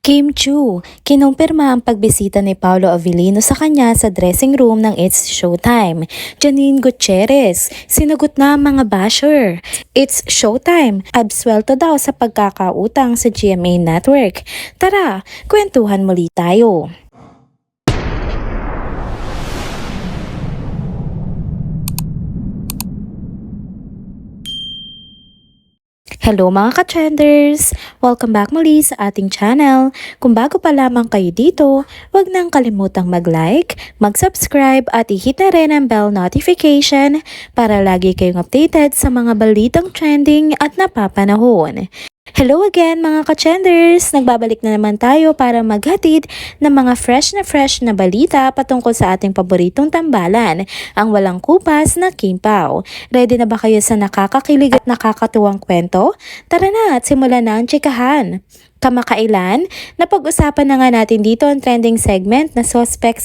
Kim Chu, kinumpirma ang pagbisita ni Paolo Avellino sa kanya sa dressing room ng It's Showtime. Janine Gutierrez, sinagot na ang mga basher. It's Showtime, absuelto daw sa pagkakautang sa GMA Network. Tara, kwentuhan muli tayo. Hello mga ka-trenders! Welcome back muli sa ating channel. Kung bago pa lamang kayo dito, huwag nang kalimutang mag-like, mag-subscribe at i-hit na rin ang bell notification para lagi kayong updated sa mga balitang trending at napapanahon. Hello again mga ka-trenders! Nagbabalik na naman tayo para maghatid ng mga fresh na balita patungkol sa ating paboritong tambalan, ang walang kupas na Kim Pao. Ready na ba kayo sa nakakakilig at nakakatuwang kwento? Tara na at simulan na ang tsikahan! Kamakailan, napag-usapan na nga natin dito ang trending segment na Suspect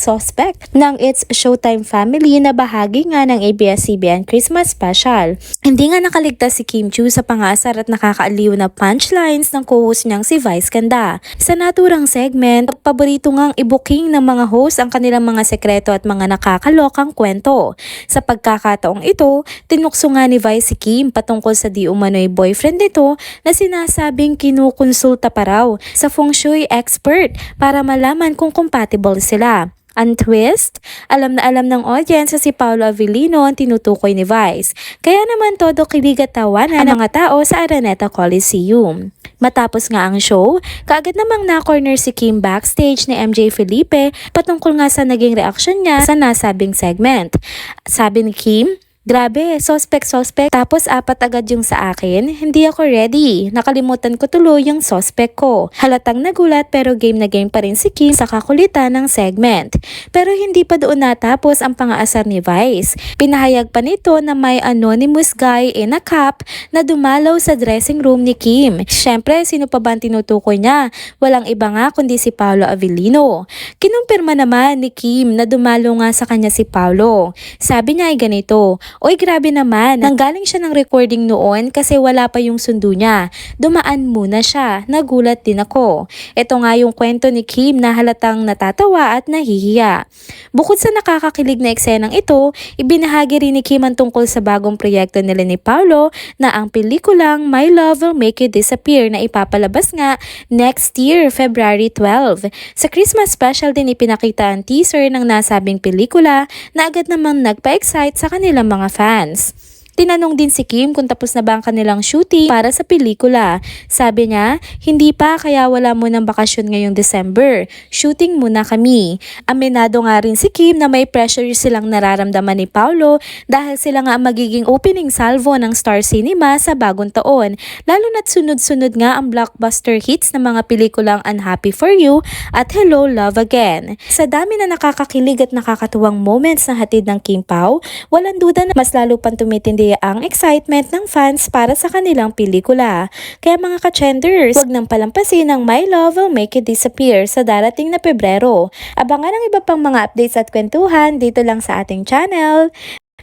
ng It's Showtime family na bahagi nga ng ABS-CBN Christmas Special. Hindi nga nakaligtas si Kim Chu sa pangasar at nakakaaliw na punchlines ng co-host niyang si Vice Ganda. Sa naturang segment, paborito ngang i-booking ng mga host ang kanilang mga sekreto at mga nakakalokang kwento. Sa pagkakataong ito, tinukso nga ni Vice si Kim patungkol sa di umano'y boyfriend nito na sinasabing kinukonsulta pa raw sa feng shui expert para malaman kung compatible sila. Ang twist, alam na alam ng audience si Paolo Avellino ang tinutukoy ni Vice. Kaya naman todo kilig at tawanan ng mga tao sa Araneta Coliseum. Matapos nga ang show, kaagad namang na-corner si Kim backstage ni MJ Felipe patungkol nga sa naging reaksyon niya sa nasabing segment. Sabi ni Kim, "Grabe, suspect. Tapos apat agad yung sa akin. Hindi ako ready. Nakalimutan ko tuloy yung suspect ko." Halatang nagulat pero game na game pa rin si Kim sa kakulitan ng segment. Pero hindi pa doon natapos ang pangaasar ni Vice. Pinahayag pa nito na may anonymous guy in a cap na dumalaw sa dressing room ni Kim. Siyempre, sino pa ba ang tinutukoy niya? Walang iba nga kundi si Paolo Avellino. Kinumpirma naman ni Kim na dumalo nga sa kanya si Paolo. Sabi niya ay ganito, "Oy, grabe naman, nanggaling siya ng recording noon kasi wala pa yung sundo niya. Dumaan muna siya, nagulat din ako." Ito nga yung kwento ni Kim na halatang natatawa at nahihiya. Bukod sa nakakakilig na eksenang ito, ibinahagi rin ni Kim ang tungkol sa bagong proyekto nila ni Paolo na ang pelikulang My Love Will Make You Disappear na ipapalabas nga next year, February 12. Sa Christmas special din ipinakita ang teaser ng nasabing pelikula na agad namang nagpa-excite sa kanilang mga fans. Tinanong din si Kim kung tapos na ba ang kanilang shooting para sa pelikula. Sabi niya, "Hindi pa, kaya wala munang bakasyon ngayong December. Shooting muna kami." Aminado nga rin si Kim na may pressure silang nararamdaman ni Paolo dahil sila nga ang magiging opening salvo ng Star Cinema sa bagong taon. Lalo na't sunod-sunod nga ang blockbuster hits ng mga pelikulang Unhappy for You at Hello, Love Again. Sa dami na nakakakilig at nakakatuwang moments na hatid ng Kim Pao, walang duda na mas lalo pang tumitindi ang excitement ng fans para sa kanilang pelikula. Kaya mga ka-trenders, huwag nang palampasin ang My Love Will Make You Disappear sa darating na Pebrero. Abangan ang iba pang mga updates at kwentuhan dito lang sa ating channel.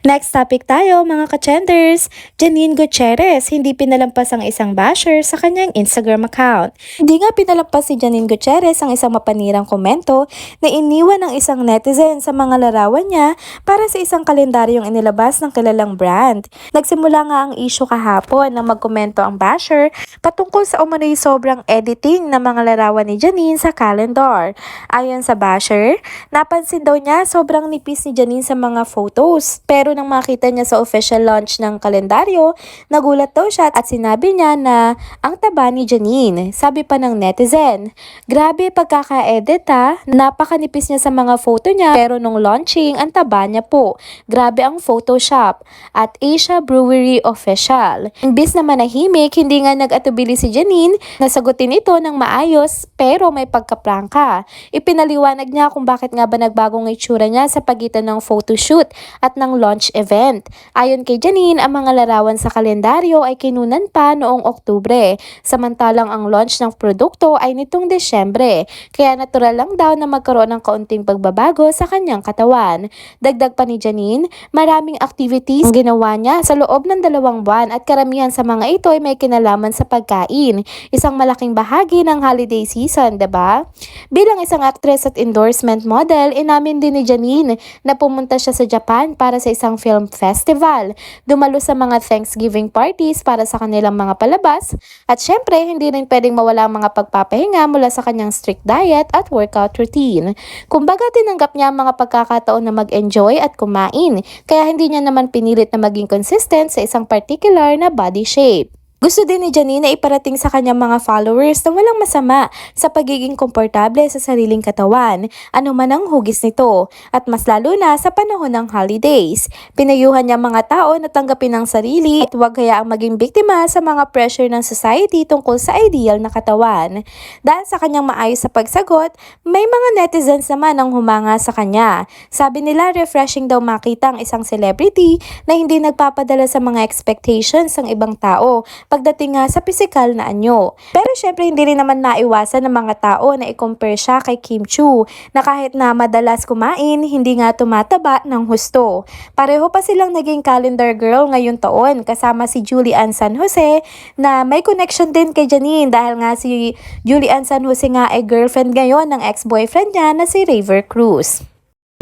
Next topic tayo mga ka-trenders. Janine Gutierrez, hindi pinalampas ang isang basher sa kanyang Instagram account. Hindi nga pinalampas si Janine Gutierrez ang isang mapanirang komento na iniwan ng isang netizen sa mga larawan niya para sa isang kalendaryong inilabas ng kilalang brand. Nagsimula nga ang issue kahapon na magkomento ang basher patungkol sa umano'y sobrang editing ng mga larawan ni Janine sa calendar. Ayon sa basher, napansin daw niya sobrang nipis ni Janine sa mga photos. Pero nang makita niya sa official launch ng kalendaryo, nagulat daw siya at sinabi niya na ang taba ni Janine. Sabi pa ng netizen, "Grabe pagkaka-edit ha, napakanipis niya sa mga photo niya pero nung launching, ang taba niya po. Grabe ang Photoshop." At Asia Brewery Official. Imbis na manahimik, hindi nga nag-atubili si Janine na sagutin ito ng maayos pero may pagkaprangka. Ipinaliwanag niya kung bakit nga ba nagbagong itsura niya sa pagitan ng photoshoot at ng launch launch event. Ayon kay Janine, ang mga larawan sa kalendaryo ay kinunan pa noong Oktubre, samantalang ang launch ng produkto ay nitong Desyembre, kaya natural lang daw na magkaroon ng kaunting pagbabago sa kanyang katawan. Dagdag pa ni Janine, maraming activities ang ginawa niya sa loob ng 2 buwan at karamihan sa mga ito ay may kinalaman sa pagkain, isang malaking bahagi ng holiday season, diba? Bilang isang actress at endorsement model, inamin din ni Janine na pumunta siya sa Japan para sa isang film festival, dumalo sa mga Thanksgiving parties para sa kanilang mga palabas, at syempre hindi rin pwedeng mawala ang mga pagpapahinga mula sa kanyang strict diet at workout routine. Kumbaga tinanggap niya ang mga pagkakataon na mag-enjoy at kumain, kaya hindi niya naman pinilit na maging consistent sa isang particular na body shape. Gusto din ni Janine na iparating sa kanyang mga followers na walang masama sa pagiging komportable sa sariling katawan, anuman ang hugis nito, at mas lalo na sa panahon ng holidays. Pinayuhan niya mga tao na tanggapin ang sarili at huwag hayaang maging biktima sa mga pressure ng society tungkol sa ideal na katawan. Dahil sa kanyang maayos sa pagsagot, may mga netizens naman ang humanga sa kanya. Sabi nila refreshing daw makita ang isang celebrity na hindi nagpapadala sa mga expectations ng ibang tao pagdating nga sa pisikal na anyo. Pero syempre hindi rin naman maiwasan ng mga tao na i-compare siya kay Kim Chiu na kahit na madalas kumain, hindi nga tumataba ng husto. Pareho pa silang naging calendar girl ngayong taon kasama si Julian San Jose na may connection din kay Janine dahil nga si Julian San Jose nga ay girlfriend ngayon ng ex-boyfriend niya na si Raver Cruz.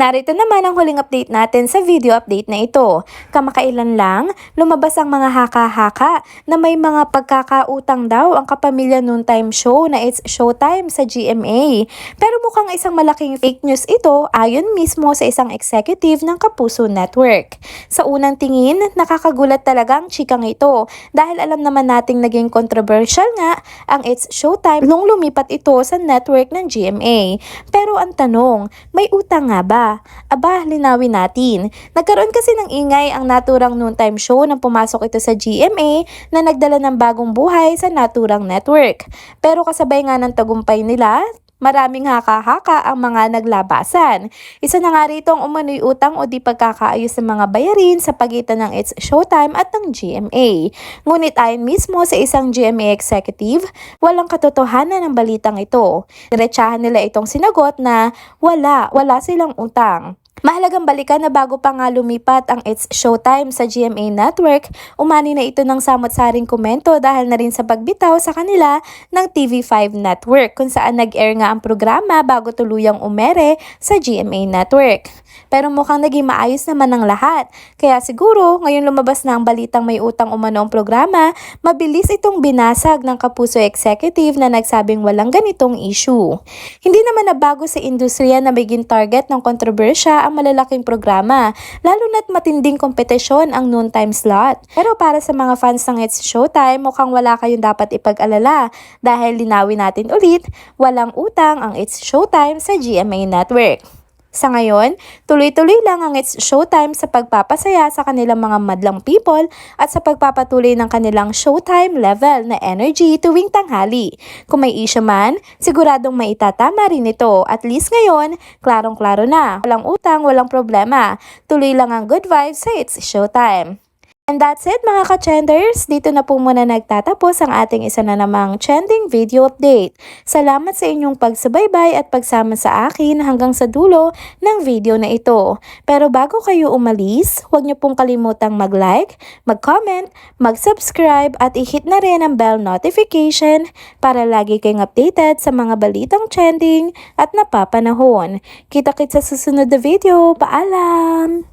Narito naman ang huling update natin sa video update na ito. Kamakailan lang, lumabas ang mga haka-haka na may mga pagkakautang daw ang kapamilya noontime show na It's Showtime sa GMA. Pero mukhang isang malaking fake news ito ayon mismo sa isang executive ng Kapuso Network. Sa unang tingin, nakakagulat talaga ang chikang ito dahil alam naman nating naging controversial nga ang It's Showtime nung lumipat ito sa network ng GMA. Pero ang tanong, may utang nga ba? Aba, linawin natin. Nagkaroon kasi ng ingay ang naturang noontime show nang pumasok ito sa GMA na nagdala ng bagong buhay sa naturang network. Pero kasabay nga ng tagumpay nila, maraming haka-haka ang mga naglabasan. Isa na nga rito ang umano'y utang o di pagkakaayos ng mga bayarin sa pagitan ng It's Showtime at ng GMA. Ngunit ayon mismo sa isang GMA executive, walang katotohanan ng balitang ito. Diretsahan nila itong sinagot na wala silang utang. Mahalagang balikan na bago pa nga lumipat ang It's Showtime sa GMA Network, umani na ito ng samot-saring komento dahil na rin sa pagbitaw sa kanila ng TV5 Network kung saan nag-air nga ang programa bago tuluyang umere sa GMA Network. Pero mukhang naging maayos naman ang lahat. Kaya siguro, ngayon lumabas na ang balitang may utang umano ang programa, mabilis itong binasag ng Kapuso Executive na nagsabing walang ganitong issue. Hindi naman nabago sa industriya na maging target ng kontrobersya ang malalaking programa, lalo na't matinding kompetisyon ang noontime slot. Pero para sa mga fans ng It's Showtime, mukhang wala kayong dapat ipag-alala dahil linawin natin ulit, walang utang ang It's Showtime sa GMA Network. Sa ngayon, tuloy-tuloy lang ang It's Showtime sa pagpapasaya sa kanilang mga madlang people at sa pagpapatuloy ng kanilang Showtime level na energy tuwing tanghali. Kung may issue man, siguradong maitatama rin ito. At least ngayon, klarong-klaro na. Walang utang, walang problema. Tuloy lang ang good vibes sa It's Showtime. And that's it mga ka-trenders, dito na po muna nagtatapos ang ating isa na namang trending video update. Salamat sa inyong pagsubaybay at pagsama sa akin hanggang sa dulo ng video na ito. Pero bago kayo umalis, huwag niyo pong kalimutang mag-like, mag-comment, mag-subscribe at i-hit na rin ang bell notification para lagi kayong updated sa mga balitang trending at napapanahon. Kita-kits sa susunod na video. Paalam!